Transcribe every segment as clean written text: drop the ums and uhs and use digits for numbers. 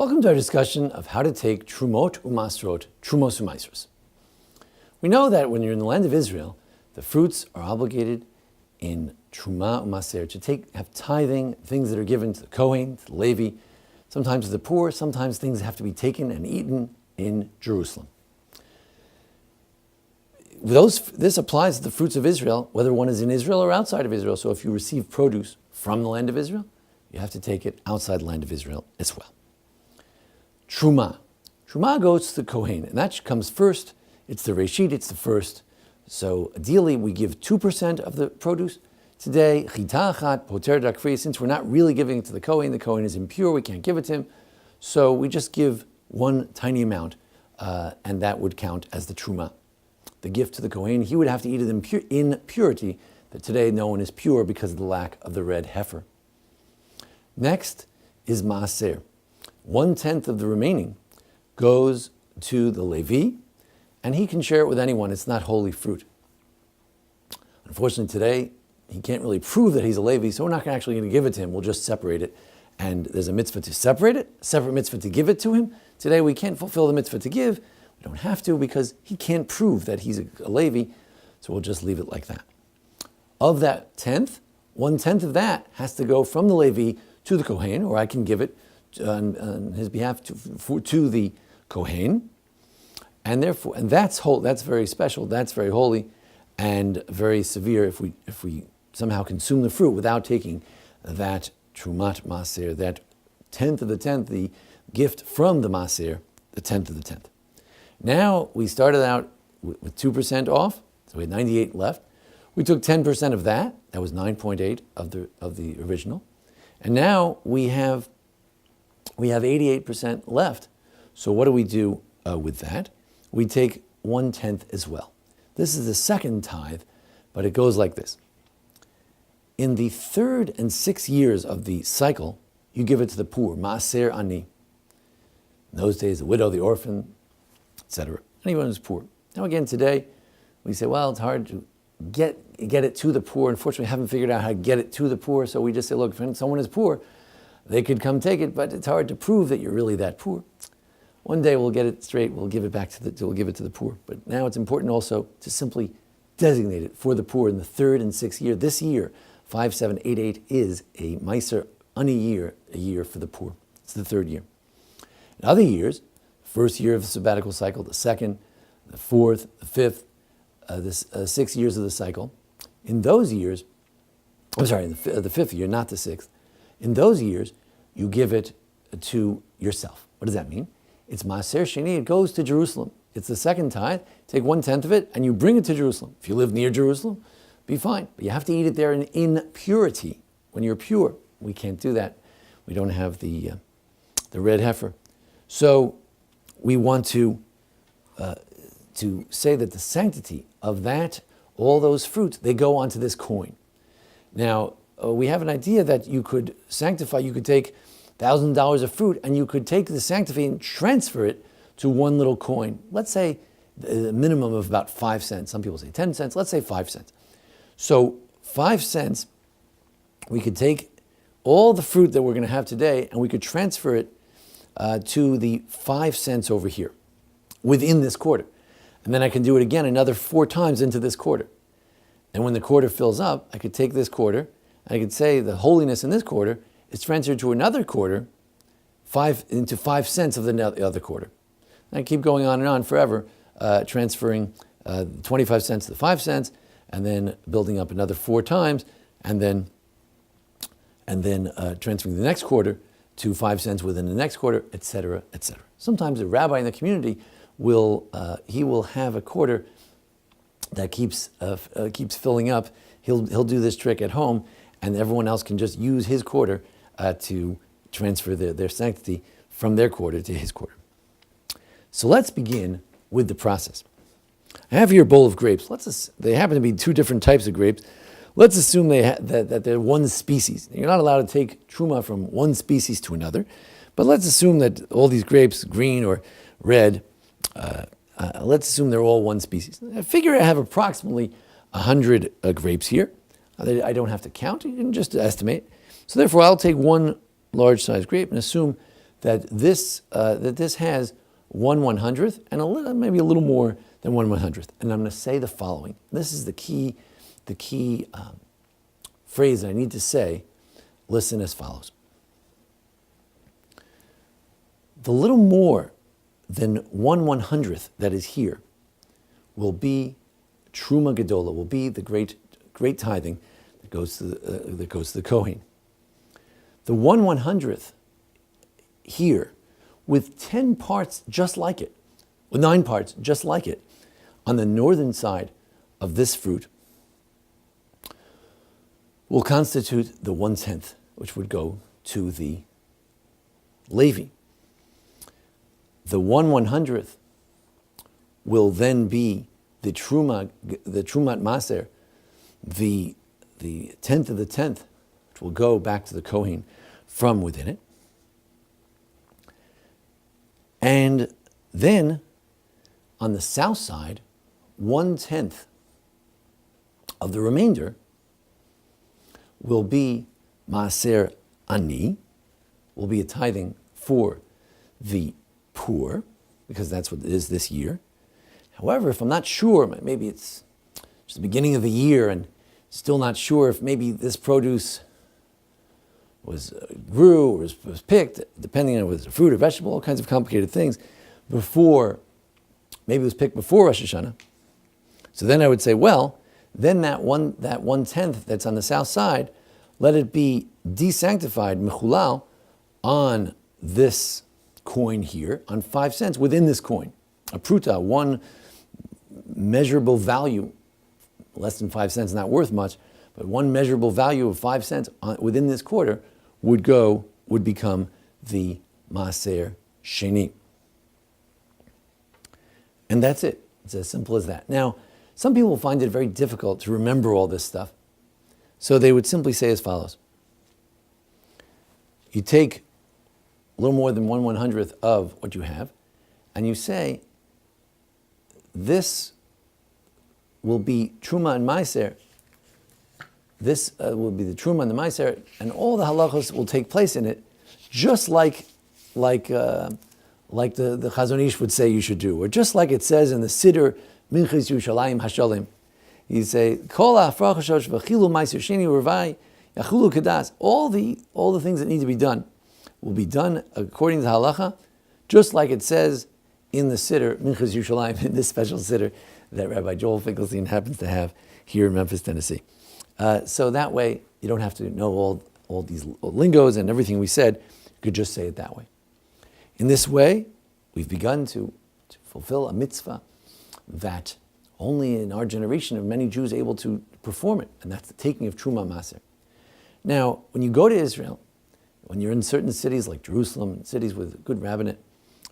Welcome to our discussion of how to take Trumot and Maasrot, Trumos and Maasros. We know that when you're in the land of Israel, the fruits are obligated in Trumah and Maser to have tithing, things that are given to the Kohen, to the Levi, sometimes to the poor, sometimes things have to be taken and eaten in Jerusalem. This applies to the fruits of Israel, whether one is in Israel or outside of Israel. So if you receive produce from the land of Israel, you have to take it outside the land of Israel as well. Trumah. Trumah goes to the Kohen, and that comes first. It's the Reshit, it's the first. So ideally, we give 2% of the produce. Today, chita achat, poter dakfri, since we're not really giving it to the Kohen is impure, we can't give it to him. So we just give one tiny amount, and that would count as the Trumah. The gift to the Kohen, he would have to eat it in purity, that today no one is pure because of the lack of the red heifer. Next is Maaser. 1/10 of the remaining goes to the Levi, and he can share it with anyone. It's not holy fruit. Unfortunately, today, he can't really prove that he's a Levi, so we're not actually going to give it to him. We'll just separate it. And there's a mitzvah to separate it, a separate mitzvah to give it to him. Today, we can't fulfill the mitzvah to give. We don't have to because he can't prove that he's a Levi, so we'll just leave it like that. Of that 1/10, 1/10 of that has to go from the Levi to the Kohen, or I can give it on his behalf to the Kohen, and therefore, and that's very special, that's very holy, and very severe if we somehow consume the fruit without taking that Trumat Maser, that 10th of the 10th, the gift from the Maser, the 10th of the 10th. Now we started out with 2% off, so we had 98 left. We took 10% of that. That was 9.8 of the original, and now we have 88% left. So what do we do with that? We take 1/10 as well. This is the second tithe, but it goes like this. In the 3rd and 6th years of the cycle, you give it to the poor, Maaser Ani. In those days, the widow, the orphan, etc. Anyone who's poor. Now again, today, we say, well, it's hard to get it to the poor. Unfortunately, we haven't figured out how to get it to the poor, so we just say, look, if someone is poor, they could come take it, but it's hard to prove that you're really that poor. One day we'll get it straight, we'll give it to the poor. But now it's important also to simply designate it for the poor in the 3rd and 6th year. This year, 5788 is a Maaser Ani year, a year for the poor. It's the 3rd year. In other years, first year of the sabbatical cycle, the 2nd, the 4th, the 5th, the 6 years of the cycle. In those years, the 5th year, not the 6th. In those years, you give it to yourself. What does that mean? It's Maaser Sheni, it goes to Jerusalem. It's the second tithe, take 1/10 of it, and you bring it to Jerusalem. If you live near Jerusalem, be fine. But you have to eat it there in purity. When you're pure, we can't do that. We don't have the red heifer. So we want to say that the sanctity of that, all those fruits, they go onto this coin. Now, we have an idea that you could sanctify, you could take $1,000 of fruit and you could take the sanctity and transfer it to one little coin. Let's say a minimum of about 5 cents. Some people say 10 cents. Let's say 5 cents. So 5 cents, we could take all the fruit that we're going to have today and we could transfer it to the 5 cents over here within this quarter. And then I can do it again another 4 times into this quarter. And when the quarter fills up, I could take this quarter and I could say the holiness in this quarter is transferred to another quarter, 5 cents of the other quarter. And I keep going on and on forever, transferring 25 cents to 5 cents, and then building up another 4 times, and then transferring the next quarter to 5 cents within the next quarter, etc., etc. Sometimes a rabbi in the community will have a quarter that keeps filling up. He'll do this trick at home, and everyone else can just use his quarter to transfer their sanctity from their quarter to his quarter. So let's begin with the process. I have here a bowl of grapes. They happen to be 2 different types of grapes. Let's assume that they're one species. You're not allowed to take truma from one species to another, but let's assume that all these grapes, green or red, let's assume they're all one species. I figure I have approximately 100 grapes here. I don't have to count, you can just estimate. So therefore, I'll take one large-sized grape and assume that this has 1/100th and maybe a little more than 1/100th. And I'm going to say the following. This is the key phrase I need to say. Listen as follows. The little more than 1/100th that is here will be Truma Gedola, will be the great tithing that goes to the Kohen. The 1/100th here, with 10 parts just like it, with 9 parts just like it, on the northern side of this fruit, will constitute the 1/10, which would go to the Levi. The 1/100th will then be the Trumot Maasrot, the 10th of the 10th, which will go back to the Kohen from within it. And then, on the south side, 1/10 of the remainder will be Maaser Ani, will be a tithing for the poor, because that's what it is this year. However, if I'm not sure, maybe it's just the beginning of the year and still not sure if maybe this produce grew or was picked, depending on whether it's a fruit or vegetable, all kinds of complicated things, maybe it was picked before Rosh Hashanah. So then I would say, well, then that 1/10 that's on the south side, let it be desanctified, mechulal, on this coin here, on 5 cents within this coin. A pruta, one measurable value, less than 5 cents, not worth much, but one measurable value of 5 cents within this quarter would become the Maaser Sheni. And that's it. It's as simple as that. Now, some people find it very difficult to remember all this stuff. So they would simply say as follows. You take a little more than 1/100th of what you have, and you say, this will be Truma and Maaser. This will be the Truma and the Maaser, and all the halachos will take place in it, just like the Chazon Ish would say you should do, or just like it says in the Siddur Minchas Yerushalayim Hashalim. You say Kol ha'afrachashosh v'chilu Maaser Sheni Urvai Yachulu Kadas. All the things that need to be done will be done according to the halacha, just like it says in the Siddur Minchas Yerushalayim, in this special Siddur that Rabbi Joel Finkelstein happens to have here in Memphis, Tennessee. So that way, you don't have to know all these lingos and everything we said. You could just say it that way. In this way, we've begun to fulfill a mitzvah that only in our generation are many Jews able to perform it, and that's the taking of Truma Maaser. Now, when you go to Israel, when you're in certain cities like Jerusalem, cities with good rabbinate,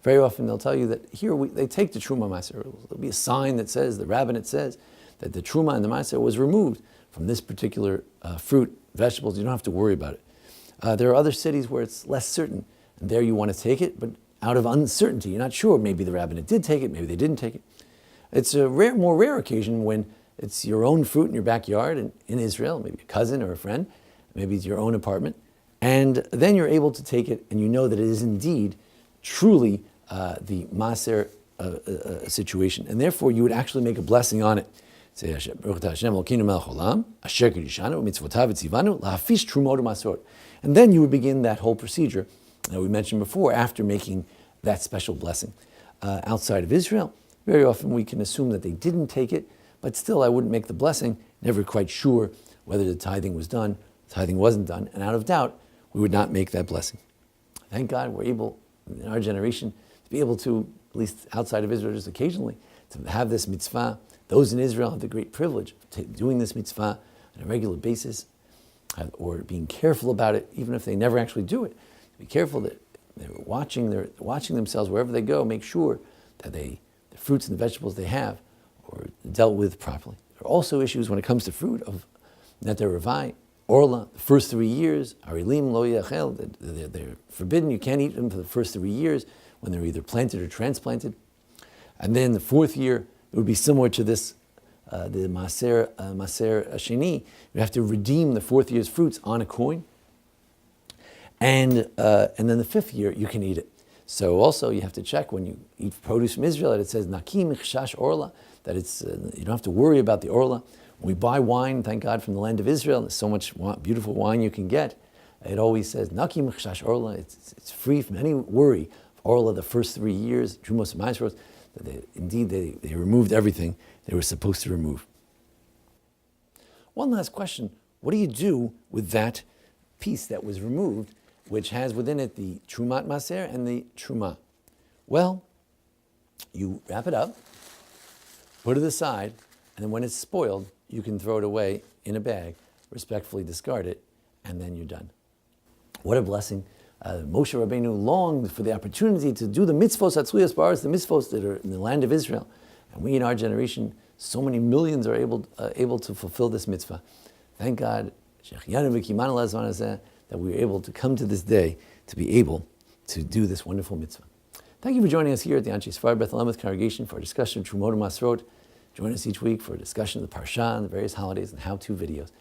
very often they'll tell you that here they take the Truma Maaser. There'll be a sign that says, the rabbinate says, that the Truma and the Maaser was removed from this particular fruit, vegetables. You don't have to worry about it. There are other cities where it's less certain, and there you want to take it, but out of uncertainty, you're not sure. Maybe the rabbinate did take it, maybe they didn't take it. It's a more rare occasion when it's your own fruit in your backyard in Israel, maybe a cousin or a friend, maybe it's your own apartment, and then you're able to take it, and you know that it is indeed truly the Maaser situation, and therefore you would actually make a blessing on it. Say, and then you would begin that whole procedure that we mentioned before after making that special blessing. Outside of Israel, very often we can assume that they didn't take it, but still I wouldn't make the blessing, never quite sure whether the tithing was done, tithing wasn't done, and out of doubt, we would not make that blessing. Thank God we're able, in our generation, to be able to, at least outside of Israel just occasionally, to have this mitzvah. Those in Israel have the great privilege of doing this mitzvah on a regular basis, or being careful about it, even if they never actually do it. Be careful that they're watching themselves wherever they go, make sure that the fruits and the vegetables they have are dealt with properly. There are also issues when it comes to fruit of Neter Rabbi, Orlah, the first 3 years, Arilim lo yachel, they're forbidden, you can't eat them for the first 3 years when they're either planted or transplanted. And then the 4th year, it would be similar to this, the Maaser Sheni. You have to redeem the 4th year's fruits on a coin. And then the 5th year, you can eat it. So also, you have to check when you eat produce from Israel that it says Nakim Ichshash Orlah, that it's you don't have to worry about the Orlah. When we buy wine, thank God, from the land of Israel, there's so much beautiful wine you can get. It always says Nakim Ichshash Orlah. It's free from any worry. Orlah, the first 3 years, Trumot and Maasrot, they removed everything they were supposed to remove. One last question: what do you do with that piece that was removed, which has within it the Trumot Maser and the Truma? Well, you wrap it up, put it aside, and then when it's spoiled, you can throw it away in a bag, respectfully discard it, and then you're done. What a blessing. Moshe Rabbeinu longed for the opportunity to do the mitzvos atzluyas ba'aretz, the mitzvos that are in the land of Israel. And we in our generation, so many millions are able to fulfill this mitzvah. Thank God that we were able to come to this day to be able to do this wonderful mitzvah. Thank you for joining us here at the Anshei Sphard-Beth Emeth congregation for a discussion of Trumot and Maasrot. Join us each week for a discussion of the Parsha and the various holidays and how-to videos.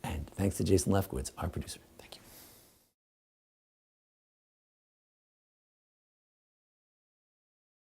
And thanks to Jason Lefkowitz, our producer.